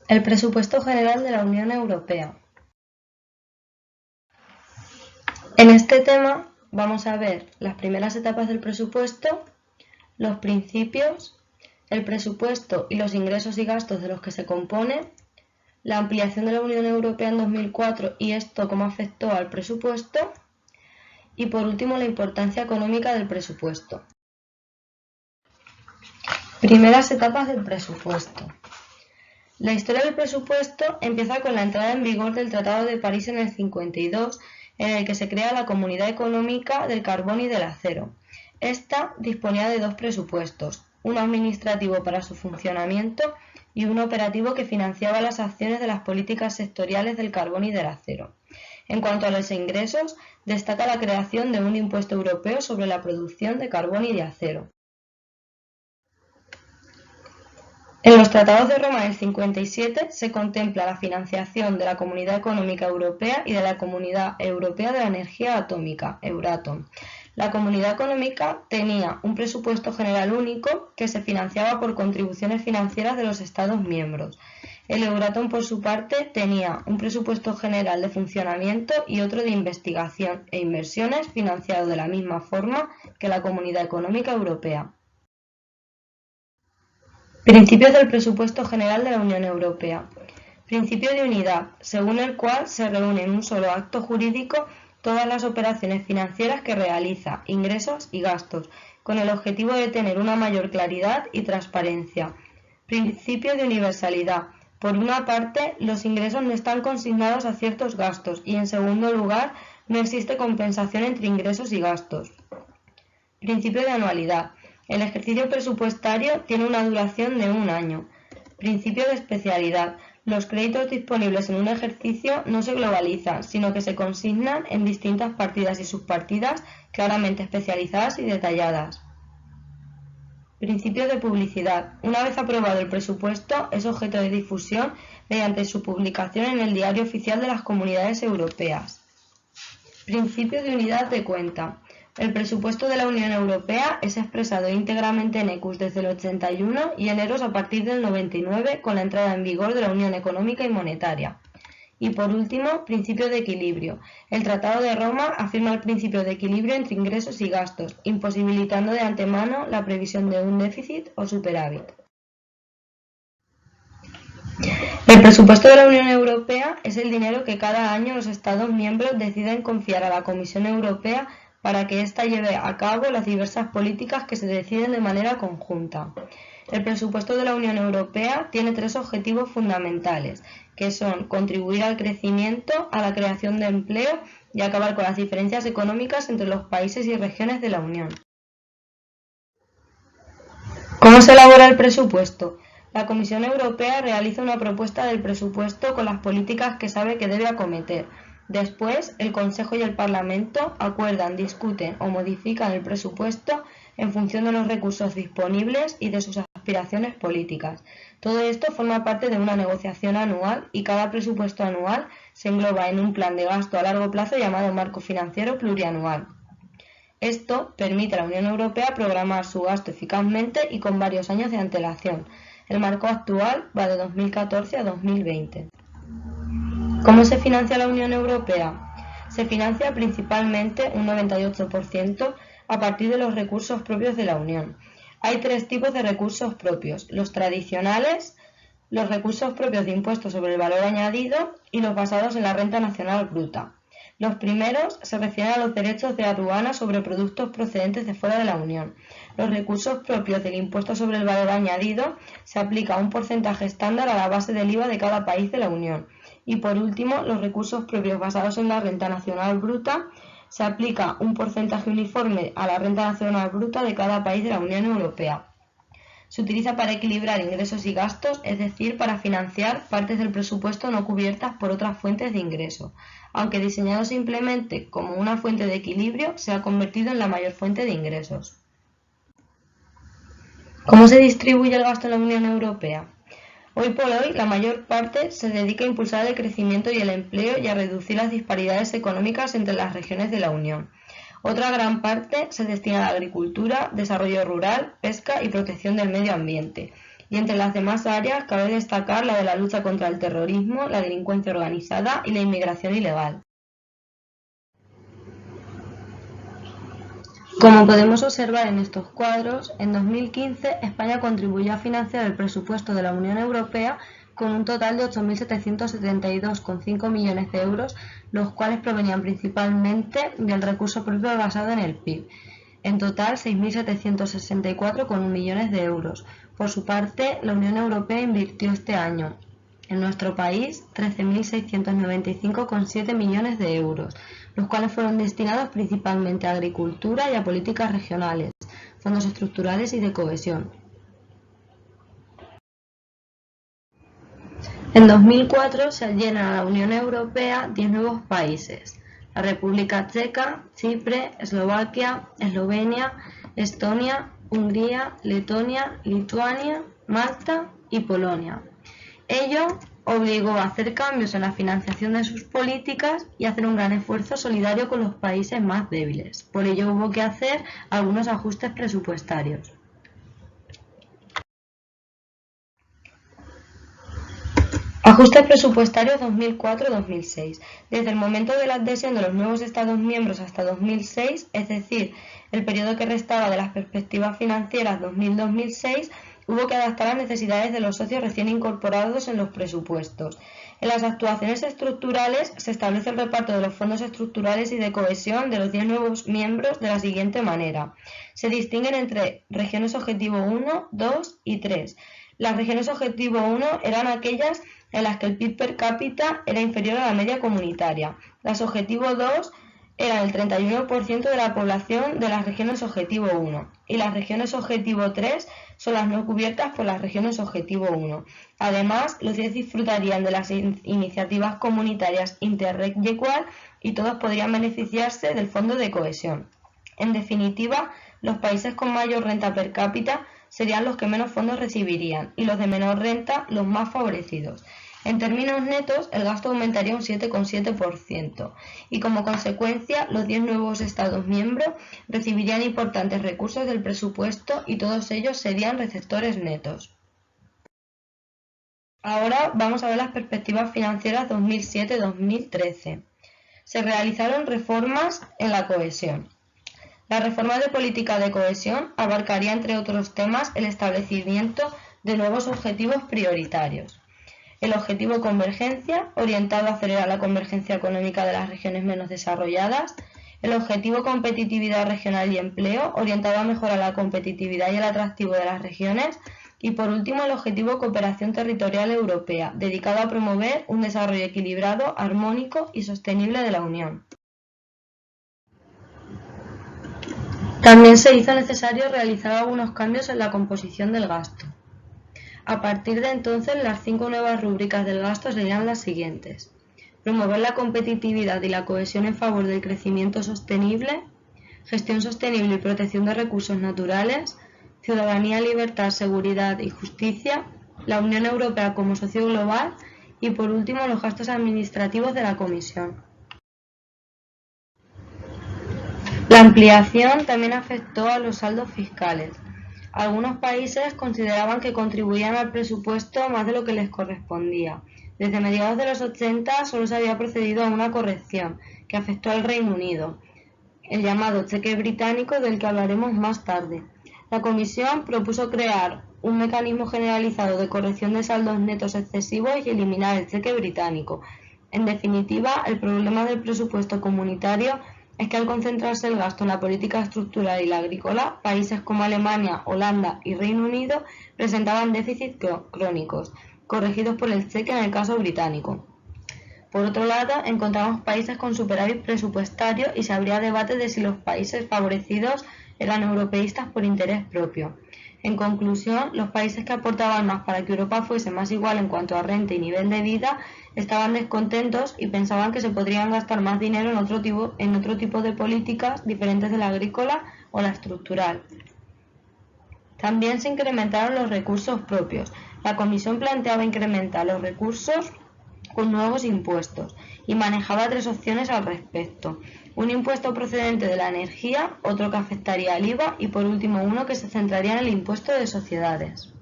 El presupuesto general de la Unión Europea. En este tema vamos a ver las primeras etapas del presupuesto, los principios, el presupuesto y los ingresos y gastos de los que se compone, la ampliación de la Unión Europea en 2004 y esto cómo afectó al presupuesto, y por último la importancia económica del presupuesto. Primeras etapas del presupuesto. La historia del presupuesto empieza con la entrada en vigor del Tratado de París en el 52, en el que se crea la Comunidad Económica del Carbón y del Acero. Esta disponía de dos presupuestos, uno administrativo para su funcionamiento y uno operativo que financiaba las acciones de las políticas sectoriales del carbón y del acero. En cuanto a los ingresos, destaca la creación de un impuesto europeo sobre la producción de carbón y de acero. En los Tratados de Roma del 57 se contempla la financiación de la Comunidad Económica Europea y de la Comunidad Europea de la Energía Atómica, Euratom. La Comunidad Económica tenía un presupuesto general único que se financiaba por contribuciones financieras de los Estados miembros. El Euratom, por su parte, tenía un presupuesto general de funcionamiento y otro de investigación e inversiones financiado de la misma forma que la Comunidad Económica Europea. Principios del presupuesto general de la Unión Europea. Principio de unidad, según el cual se reúne en un solo acto jurídico todas las operaciones financieras que realiza, ingresos y gastos, con el objetivo de tener una mayor claridad y transparencia. Principio de universalidad. Por una parte, los ingresos no están consignados a ciertos gastos y, en segundo lugar, no existe compensación entre ingresos y gastos. Principio de anualidad. El ejercicio presupuestario tiene una duración de un año. Principio de especialidad. Los créditos disponibles en un ejercicio no se globalizan, sino que se consignan en distintas partidas y subpartidas claramente especializadas y detalladas. Principio de publicidad. Una vez aprobado el presupuesto, es objeto de difusión mediante su publicación en el Diario Oficial de las Comunidades Europeas. Principio de unidad de cuenta. El presupuesto de la Unión Europea es expresado íntegramente en ecus desde el 81 y en euros a partir del 99 con la entrada en vigor de la Unión Económica y Monetaria. Y por último, principio de equilibrio. El Tratado de Roma afirma el principio de equilibrio entre ingresos y gastos, imposibilitando de antemano la previsión de un déficit o superávit. El presupuesto de la Unión Europea es el dinero que cada año los Estados miembros deciden confiar a la Comisión Europea para que ésta lleve a cabo las diversas políticas que se deciden de manera conjunta. El presupuesto de la Unión Europea tiene tres objetivos fundamentales, que son contribuir al crecimiento, a la creación de empleo y acabar con las diferencias económicas entre los países y regiones de la Unión. ¿Cómo se elabora el presupuesto? La Comisión Europea realiza una propuesta del presupuesto con las políticas que sabe que debe acometer. Después, el Consejo y el Parlamento acuerdan, discuten o modifican el presupuesto en función de los recursos disponibles y de sus aspiraciones políticas. Todo esto forma parte de una negociación anual y cada presupuesto anual se engloba en un plan de gasto a largo plazo llamado marco financiero plurianual. Esto permite a la Unión Europea programar su gasto eficazmente y con varios años de antelación. El marco actual va de 2014 a 2020. ¿Cómo se financia la Unión Europea? Se financia principalmente un 98% a partir de los recursos propios de la Unión. Hay tres tipos de recursos propios: los tradicionales, los recursos propios de impuestos sobre el valor añadido y los basados en la renta nacional bruta. Los primeros se refieren a los derechos de aduana sobre productos procedentes de fuera de la Unión. Los recursos propios del impuesto sobre el valor añadido se aplica un porcentaje estándar a la base del IVA de cada país de la Unión. Y por último, los recursos propios basados en la renta nacional bruta se aplica un porcentaje uniforme a la renta nacional bruta de cada país de la Unión Europea. Se utiliza para equilibrar ingresos y gastos, es decir, para financiar partes del presupuesto no cubiertas por otras fuentes de ingreso. Aunque diseñado simplemente como una fuente de equilibrio, se ha convertido en la mayor fuente de ingresos. ¿Cómo se distribuye el gasto en la Unión Europea? Hoy por hoy, la mayor parte se dedica a impulsar el crecimiento y el empleo y a reducir las disparidades económicas entre las regiones de la Unión. Otra gran parte se destina a la agricultura, desarrollo rural, pesca y protección del medio ambiente. y entre las demás áreas cabe destacar la de la lucha contra el terrorismo, la delincuencia organizada y la inmigración ilegal. Como podemos observar en estos cuadros, en 2015 España contribuyó a financiar el presupuesto de la Unión Europea con un total de 8.772,5 millones de euros, los cuales provenían principalmente del recurso propio basado en el PIB. En total, 6.764,1 millones de euros. Por su parte, la Unión Europea invirtió este año en nuestro país 13.695,7 millones de euros, los cuales fueron destinados principalmente a agricultura y a políticas regionales, fondos estructurales y de cohesión. En 2004 se adhieren a la Unión Europea 10 nuevos países: la República Checa, Chipre, Eslovaquia, Eslovenia, Estonia, Hungría, Letonia, Lituania, Malta y Polonia. Ello obligó a hacer cambios en la financiación de sus políticas y a hacer un gran esfuerzo solidario con los países más débiles. Por ello hubo que hacer algunos ajustes presupuestarios. Ajustes presupuestarios 2004-2006. Desde el momento de la adhesión de los nuevos Estados miembros hasta 2006, es decir, el periodo que restaba de las perspectivas financieras 2000-2006, hubo que adaptar las necesidades de los socios recién incorporados en los presupuestos. En las actuaciones estructurales se establece el reparto de los fondos estructurales y de cohesión de los 10 nuevos miembros de la siguiente manera. Se distinguen entre regiones objetivo 1, 2 y 3. Las regiones objetivo 1 eran aquellas en las que el PIB per cápita era inferior a la media comunitaria. Las objetivo 2 eran el 31% de la población de las regiones objetivo 1 y las regiones objetivo 3 son las no cubiertas por las regiones objetivo 1. Además, los 10 disfrutarían de las iniciativas comunitarias Interreg y Equal y todos podrían beneficiarse del Fondo de Cohesión. En definitiva, los países con mayor renta per cápita serían los que menos fondos recibirían y los de menor renta los más favorecidos. En términos netos, el gasto aumentaría un 7,7% y como consecuencia los 10 nuevos Estados miembros recibirían importantes recursos del presupuesto y todos ellos serían receptores netos. Ahora vamos a ver las perspectivas financieras 2007-2013. Se realizaron reformas en la cohesión. La reforma de política de cohesión abarcaría, entre otros temas, el establecimiento de nuevos objetivos prioritarios. El objetivo convergencia, orientado a acelerar la convergencia económica de las regiones menos desarrolladas. El objetivo competitividad regional y empleo, orientado a mejorar la competitividad y el atractivo de las regiones. Y por último, el objetivo cooperación territorial europea, dedicado a promover un desarrollo equilibrado, armónico y sostenible de la Unión. También se hizo necesario realizar algunos cambios en la composición del gasto. A partir de entonces, las 5 nuevas rúbricas del gasto serían las siguientes: promover la competitividad y la cohesión en favor del crecimiento sostenible, gestión sostenible y protección de recursos naturales, ciudadanía, libertad, seguridad y justicia, la Unión Europea como socio global y, por último, los gastos administrativos de la Comisión. La ampliación también afectó a los saldos fiscales. Algunos países consideraban que contribuían al presupuesto más de lo que les correspondía. Desde mediados de los 80 solo se había procedido a una corrección, que afectó al Reino Unido, el llamado cheque británico, del que hablaremos más tarde. La Comisión propuso crear un mecanismo generalizado de corrección de saldos netos excesivos y eliminar el cheque británico. En definitiva, el problema del presupuesto comunitario es que al concentrarse el gasto en la política estructural y la agrícola, países como Alemania, Holanda y Reino Unido presentaban déficits crónicos, corregidos por el cheque en el caso británico. Por otro lado, encontramos países con superávit presupuestario y se abría debate de si los países favorecidos eran europeístas por interés propio. En conclusión, los países que aportaban más para que Europa fuese más igual en cuanto a renta y nivel de vida estaban descontentos y pensaban que se podrían gastar más dinero en otro tipo de políticas diferentes de la agrícola o la estructural. También se incrementaron los recursos propios. La Comisión planteaba incrementar los recursos con nuevos impuestos y manejaba 3 opciones al respecto: un impuesto procedente de la energía, otro que afectaría al IVA y por último uno que se centraría en el impuesto de sociedades.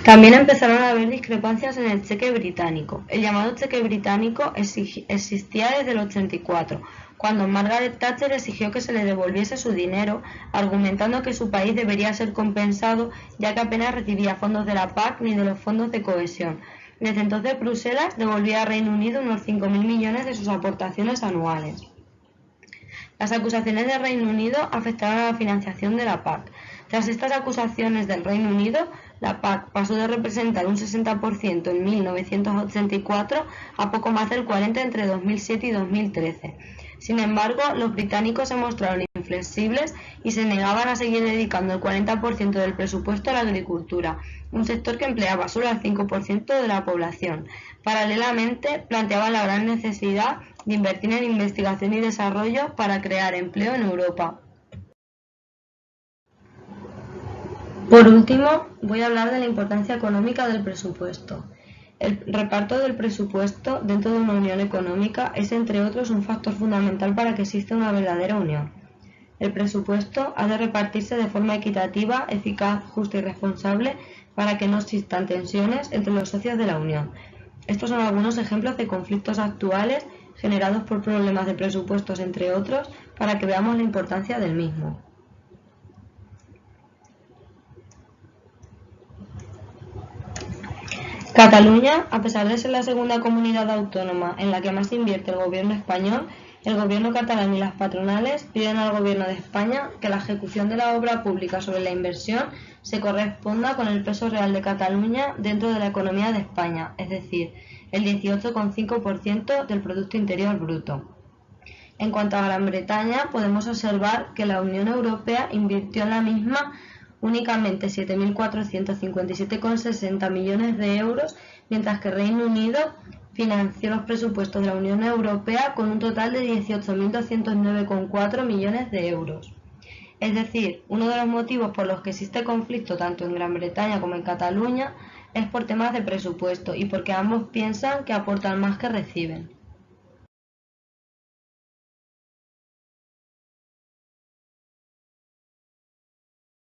También empezaron a haber discrepancias en el cheque británico. El llamado cheque británico existía desde el 84, cuando Margaret Thatcher exigió que se le devolviese su dinero, argumentando que su país debería ser compensado ya que apenas recibía fondos de la PAC ni de los fondos de cohesión. Desde entonces Bruselas devolvía al Reino Unido unos 5.000 millones de sus aportaciones anuales. Las acusaciones del Reino Unido afectaron a la financiación de la PAC. Tras estas acusaciones del Reino Unido, la PAC pasó de representar un 60% en 1984 a poco más del 40% entre 2007 y 2013. Sin embargo, los británicos se mostraron inflexibles y se negaban a seguir dedicando el 40% del presupuesto a la agricultura, un sector que empleaba solo al 5% de la población. Paralelamente, planteaban la gran necesidad de invertir en investigación y desarrollo para crear empleo en Europa. Por último, voy a hablar de la importancia económica del presupuesto. El reparto del presupuesto dentro de una unión económica es, entre otros, un factor fundamental para que exista una verdadera unión. El presupuesto ha de repartirse de forma equitativa, eficaz, justa y responsable para que no existan tensiones entre los socios de la unión. Estos son algunos ejemplos de conflictos actuales generados por problemas de presupuestos, entre otros, para que veamos la importancia del mismo. Cataluña, a pesar de ser la segunda comunidad autónoma en la que más invierte el gobierno español, el gobierno catalán y las patronales piden al gobierno de España que la ejecución de la obra pública sobre la inversión se corresponda con el peso real de Cataluña dentro de la economía de España, es decir, el 18,5% del Producto Interior Bruto. En cuanto a Gran Bretaña, podemos observar que la Unión Europea invirtió en la misma únicamente 7.457,60 millones de euros, mientras que Reino Unido financió los presupuestos de la Unión Europea con un total de 18.209,4 millones de euros. Es decir, uno de los motivos por los que existe conflicto tanto en Gran Bretaña como en Cataluña es por temas de presupuesto y porque ambos piensan que aportan más que reciben.